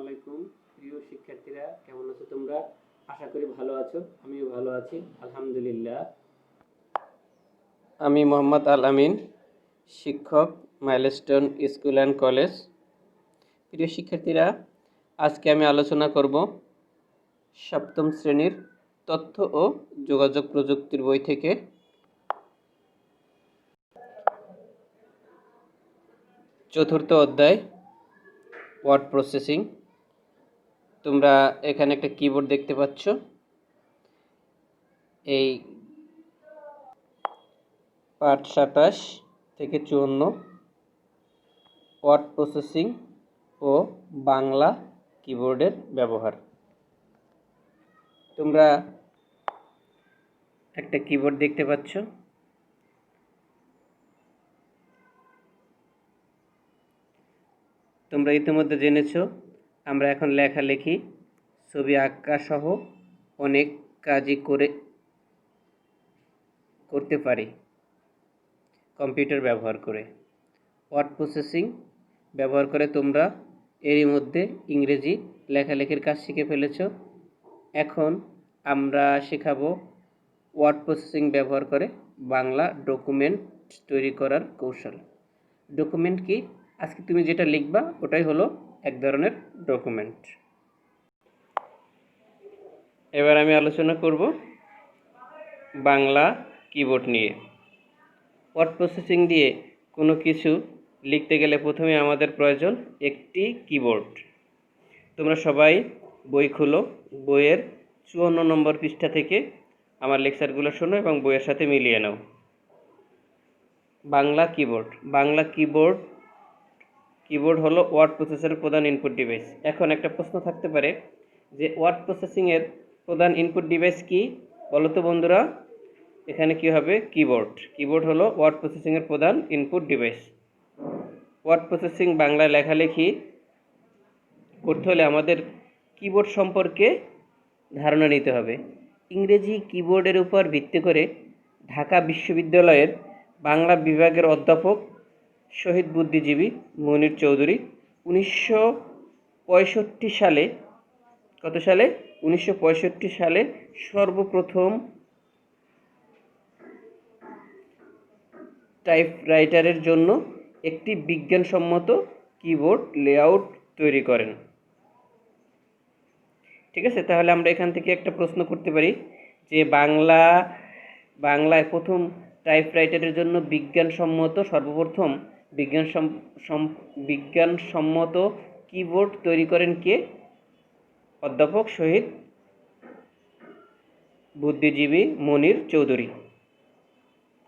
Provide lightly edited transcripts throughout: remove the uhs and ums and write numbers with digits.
আলাইকুম প্রিয় শিক্ষার্থীরা, কেমন আছো তোমরা? আশা করি ভালো আছো। আমিও ভালো আছি, আলহামদুলিল্লাহ। আমি মোহাম্মদ আল আমিন, শিক্ষক, মাইলস্টোন স্কুল অ্যান্ড কলেজ। প্রিয় শিক্ষার্থীরা, আজকে আমি আলোচনা করব সপ্তম শ্রেণীর তথ্য ও যোগাযোগ প্রযুক্তির বই থেকে চতুর্থ অধ্যায় ওয়ার্ড প্রসেসিং। তোমরা এখানে একটা কিবোর্ড দেখতে পাচ্ছ। এই পাঠ 27 থেকে 54 ওয়ার্ড প্রসেসিং ও বাংলা কিবোর্ডের ব্যবহার। তোমরা একটা কিবোর্ড দেখতে পাচ্ছ। তোমরা ইতিমধ্যে জেনেছো আমরা এখন লেখালেখি, ছবি আঁকা সহ অনেক কাজই করতে পারি কম্পিউটার ব্যবহার করে। ওয়ার্ড প্রসেসিং ব্যবহার করে তোমরা এরই মধ্যে ইংরেজি লেখালেখির কাজ শিখে ফেলেছো। এখন আমরা শেখাবো ওয়ার্ড প্রসেসিং ব্যবহার করে বাংলা ডকুমেন্ট তৈরি করার কৌশল। ডকুমেন্ট কি? আজকে তুমি যেটা লিখবা ওটাই হলো এক ধরনের ডকুমেন্ট। এবার আমি আলোচনা করব বাংলা কিবোর্ড নিয়ে। ওয়ার্ড প্রসেসিং দিয়ে কোনো কিছু লিখতে গেলে প্রথমে আমাদের প্রয়োজন একটি কিবোর্ড। তোমরা সবাই বই খুলো, বইয়ের 54 নম্বর পৃষ্ঠা থেকে আমার লেকচারগুলো শোনো এবং বইয়ের সাথে মিলিয়ে নাও। বাংলা কিবোর্ড। বাংলা কিবোর্ড হলো ওয়ার্ড প্রসেসরের প্রধান ইনপুট ডিভাইস। এখন একটা প্রশ্ন থাকতে পারে যে ওয়ার্ড প্রসেসিংয়ের প্রধান ইনপুট ডিভাইস কি? বলো তো বন্ধুরা, এখানে কি হবে? কিবোর্ড হলো ওয়ার্ড প্রসেসিংয়ের প্রধান ইনপুট ডিভাইস। ওয়ার্ড প্রসেসিং বাংলায় লেখালেখি করতে হলে আমাদের কিবোর্ড সম্পর্কে ধারণা নিতে হবে। ইংরেজি কিবোর্ডের উপর ভিত্তি করে ঢাকা বিশ্ববিদ্যালয়ের বাংলা বিভাগের অধ্যাপক শহীদ বুদ্ধিজীবী মনির চৌধুরী 1965 সালে 1965 সালে সর্বপ্রথম টাইপরাইটারের জন্য একটি বিজ্ঞানসম্মত কিবোর্ড লেআউট তৈরি করেন। ঠিক আছে, তাহলে আমরা এখান থেকে একটা প্রশ্ন করতে পারি যে বাংলায় প্রথম টাইপরাইটারের জন্য সর্বপ্রথম বিজ্ঞানসম্মত কিবোর্ড তৈরি করেন কে? অধ্যাপক শহীদ বুদ্ধিজীবী মনির চৌধুরী।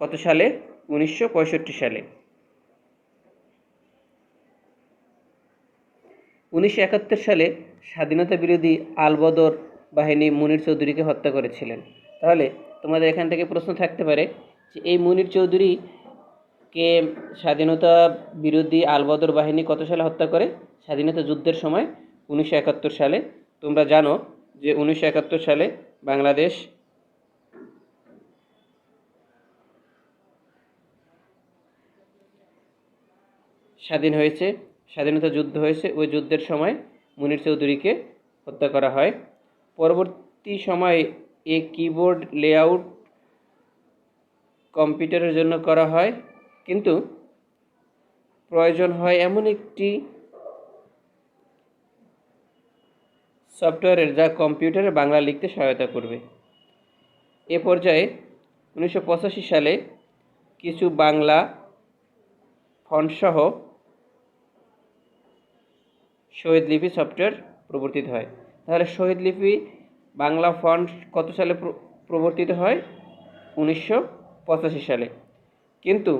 কত সালে? 1965 সালে। 1971 সালে স্বাধীনতা বিরোধী আলবদর বাহিনী মনির চৌধুরীকে হত্যা করেছিলেন। তাহলে তোমাদের এখান থেকে প্রশ্ন থাকতে পারে যে এই মনির চৌধুরীকে স্বাধীনতা বিরোধী আলবদর বাহিনী কত সালে হত্যা করে? স্বাধীনতা যুদ্ধের সময় 1971 সালে। তোমরা জানো যে 1971 সালে বাংলাদেশ স্বাধীন হয়েছে, স্বাধীনতা যুদ্ধ হয়েছে। ওই যুদ্ধের সময় মনির চৌধুরীকে হত্যা করা হয়। পরবর্তী সময়ে এই কিবোর্ড লেআউট কম্পিউটারের জন্য করা হয়, কিন্তু প্রয়োজন হয় এমন একটি সফটওয়্যারের যা কম্পিউটারে বাংলা লিখতে সহায়তা করবে। এ পর্যায়ে 1985 সালে কিছু বাংলা ফন্টসহ শহীদ লিপি সফটওয়্যার প্রবর্তিত হয়। তাহলে শহীদ লিপি বাংলা ফন্ট কত সালে প্রবর্তিত হয়? 1985 সালে। কিন্তু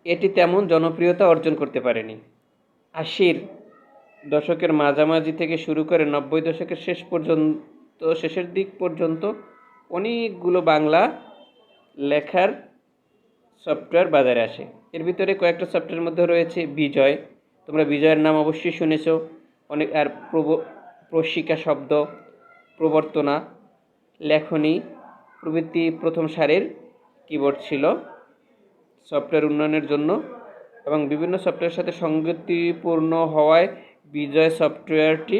এটি তেমন জনপ্রিয়তা অর্জন করতে পারেনি। 80-র দশকের মাঝামাঝি থেকে শুরু করে 90 দশকের শেষের দিক পর্যন্ত অনেকগুলো বাংলা লেখার সফটওয়্যার বাজারে আসে। এর ভিতরে কয়েকটা সফটওয়্যারের মধ্যে রয়েছে বিজয়। তোমরা বিজয়ের নাম অবশ্যই শুনেছো। অনেক আর প্রশিকা শব্দ, প্রবর্তনা, লেখনী প্রভৃতি প্রথম সারির কিবোর্ড ছিল সফটওয়্যার উন্নয়নের জন্য এবং বিভিন্ন সফটওয়্যারের সাথে সঙ্গতিপূর্ণ হওয়ায় বিজয় সফটওয়্যারটি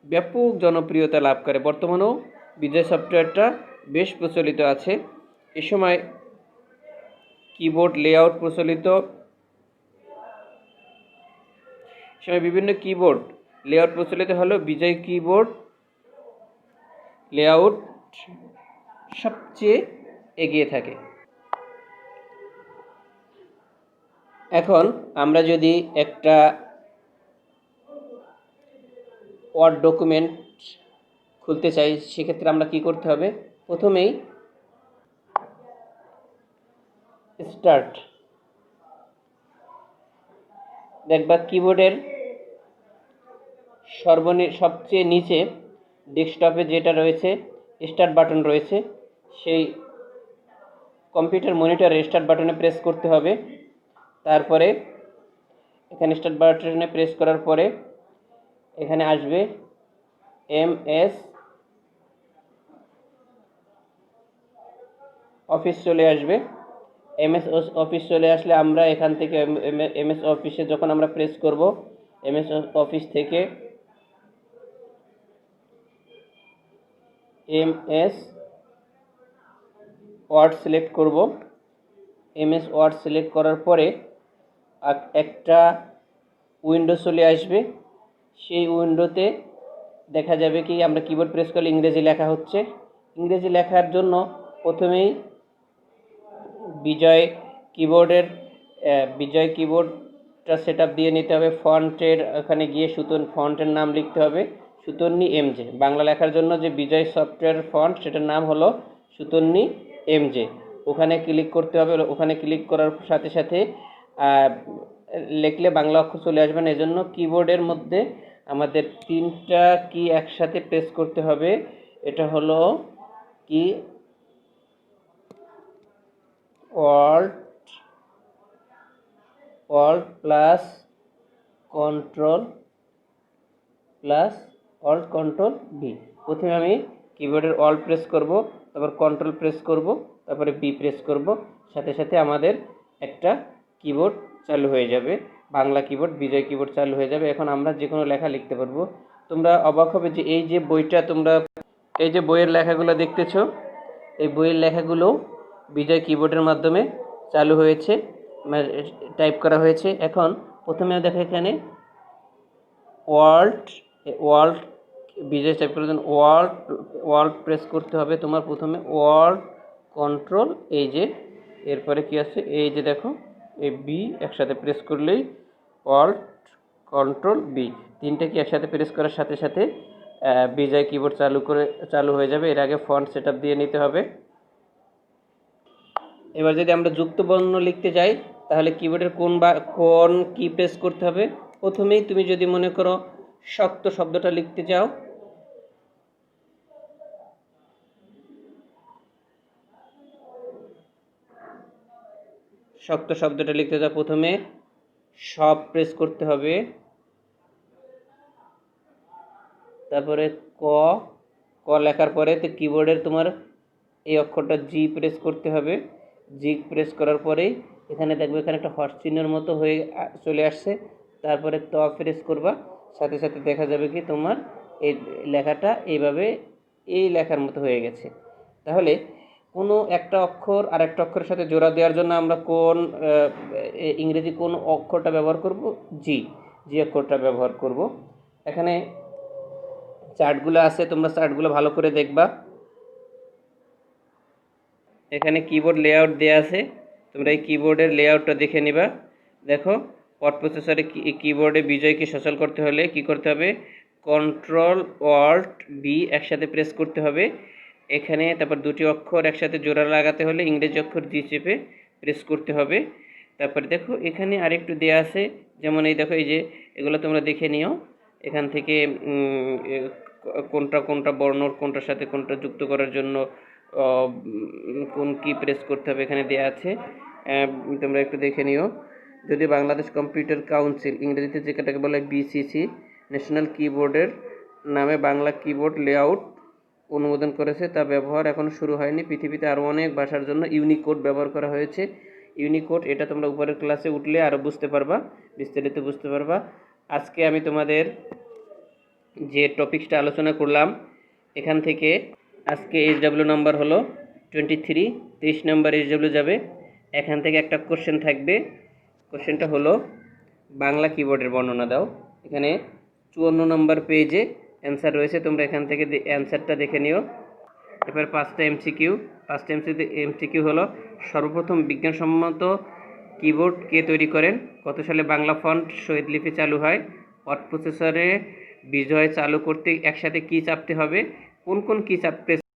ব্যাপক জনপ্রিয়তা লাভ করে। বর্তমানেও বিজয় সফটওয়্যারটা বেশ প্রচলিত আছে। এ সময় কিবোর্ড লেআউট বিভিন্ন কিবোর্ড লেআউট প্রচলিত হলেও বিজয় কিবোর্ড লেআউট সবচেয়ে এগিয়ে থাকে। এখন আমরা যদি একটা ওয়ার্ড ডকুমেন্ট খুলতে চাই, সেক্ষেত্রে আমরা কি করতে হবে? প্রথমেই স্টার্ট, দেখবা কিবোর্ডের সবচেয়ে নিচে ডেস্কটপে যেটা রয়েছে স্টার্ট বাটন রয়েছে, সেই কম্পিউটার মনিটরে স্টার্ট বাটনে প্রেস করতে হবে। তারপরে এখানে স্টার্ট বাটনে প্রেস করার পরে এখানে আসবে MS অফিস চলে আসবে। MS অফিস চলে আসলে আমরা এখান থেকে MS অফিসে যখন আমরা প্রেস করব, MS অফিস থেকে MS ওয়ার্ড সিলেক্ট করব। MS ওয়ার্ড সিলেক্ট করার পরে একটা উইন্ডো চলে আসবে। সেই উইন্ডোতে দেখা যাবে কি আমরা কিবোর্ড প্রেস করলে ইংরেজি লেখা হচ্ছে। ইংরেজি লেখার জন্য প্রথমেই বিজয় কিবোর্ডটা সেট আপ দিয়ে নিতে হবে। ফন্টের ওখানে গিয়ে ফন্টের নাম লিখতে হবে সুতন্নি MJ। বাংলা লেখার জন্য যে বিজয় সফটওয়্যার ফন্ট, সেটার নাম হলো সুতন্নি MJ। ওখানে ক্লিক করতে হবে। ওখানে ক্লিক করার সাথে সাথে লিখলে বাংলা অক্ষর চলে আসবে না। এজন্য কিবোর্ডের মধ্যে আমাদের 3টা কি একসাথে প্রেস করতে হবে। এটা হলো কি Alt প্লাস Control B। প্রথমে আমি কিবোর্ডের Alt প্রেস করব, তারপর Control প্রেস করব, তারপরে B প্রেস করব। সাথে সাথে আমাদের একটা কিবোর্ড চালু হয়ে যাবে, বাংলা কিবোর্ড, বিজয় কিবোর্ড চালু হয়ে যাবে। এখন আমরা যে কোনো লেখা লিখতে পারবো। তোমরা অবাক হবে যে এই যে বইয়ের লেখাগুলো দেখতেছো, এই বইয়ের লেখাগুলো বিজয় কিবোর্ডের মাধ্যমে চালু হয়েছে, টাইপ করা হয়েছে। এখন প্রথমে দেখো এখানে ওয়ার্ল্ড বিজয় টাইপ করার জন্য ওয়ার্ল্ড প্রেস করতে হবে তোমার। প্রথমে ওয়ার্ল্ড কন্ট্রোল, এই যে এরপরে কি আছে, এই যে দেখো এই B একসাথে প্রেস করলেই ওয়ার্ল্ড কন্ট্রোল B। 3টা কি একসাথে প্রেস করার সাথে সাথে বিজয় কিবোর্ড চালু হয়ে যাবে। এর আগে ফন্ট সেট আপ দিয়ে নিতে হবে। এবার যদি আমরা যুক্ত বর্ণ লিখতে যাই, তাহলে কিবোর্ডের কোন কি প্রেস করতে হবে? প্রথমেই তুমি যদি মনে করো শক্ত শব্দটা লিখতে চাও, প্রথমে সব প্রেস করতে হবে। তারপরে ক লেখার পরে তো কিবোর্ডের তোমার এই অক্ষরটা G প্রেস করতে হবে। G প্রেস করার পরেই এখানে দেখবে এখানে একটা হর্স চিহ্নের মতো হয়ে চলে আসছে। তারপরে ত প্রেস করবা, সাথে সাথে দেখা যাবে কি তোমার এই লেখাটা এইভাবে এই লেখার মতো হয়ে গেছে। তাহলে কোনো একটা অক্ষর আর একটা অক্ষরের সাথে জোড়া দেওয়ার জন্য আমরা ইংরেজি কোন অক্ষরটা ব্যবহার করব? জি অক্ষরটা ব্যবহার করব। এখানে চার্টগুলো আছে, তোমরা চার্টগুলো ভালো করে দেখবা। এখানে কিবোর্ড লেআউট দেওয়া আছে, তোমরা এই কিবোর্ডের লেআউটটা দেখে নিবা। দেখো ওয়ার্ড প্রসেসরে কিবোর্ডে বিজয়কে সচল করতে হলে কি করতে হবে? Control Alt B একসাথে প্রেস করতে হবে এখানে। তারপর দুটি অক্ষর একসাথে জোড়া লাগাতে হলে ইংরেজি অক্ষর G চেপে প্রেস করতে হবে। তারপরে দেখো এখানে আরেকটু দেওয়া আছে, যেমন এই দেখো এই যে এগুলো তোমরা দেখে নিও। এখান থেকে কোনটা বর্ণ কোনটার সাথে কোনটা যুক্ত করার জন্য কোন কি প্রেস করতে হবে এখানে দেওয়া আছে, তোমরা একটু দেখে নিও। যদি বাংলাদেশ কম্পিউটার কাউন্সিল, ইংরেজিতে যেটাকে বলে BCC, ন্যাশনাল কিবোর্ডের নামে বাংলা কিবোর্ড লেআউট অনুমোদন করেছে, তা ব্যবহার এখনও শুরু হয়নি। পৃথিবীতে আরও অনেক ভাষার জন্য ইউনিকোড ব্যবহার করা হয়েছে। ইউনিকোড, এটা তোমরা উপরের ক্লাসে উঠলে আরও বুঝতে পারবা, বিস্তারিত বুঝতে পারবা। আজকে আমি তোমাদের যে টপিকসটা আলোচনা করলাম এখান থেকে আজকে এইচডাব্লিউ নাম্বার হলো 23, 23 নাম্বার এইচডাব্লিউ যাবে। এখান থেকে একটা কোশ্চেন থাকবে, কোশ্চেনটা হলো বাংলা কিবোর্ডের বর্ণনা দাও। এখানে 54 নম্বর পেজে অ্যান্সার রয়েছে, তোমরা এখান থেকে অ্যান্সারটা দেখে নিও। এবার 5টা এমসিকিউ। 5টা এমসিকিউ হলো সর্বপ্রথম বিজ্ঞানসম্মত কিবোর্ড কে তৈরি করেন? কত সালে বাংলা ফন্ট শহীদ লিপি চালু হয়? ওয়ার্ড প্রসেসরে বিজয় চালু করতে একসাথে কি চাপতে হবে? কোন কোন কি চাপ প্রেস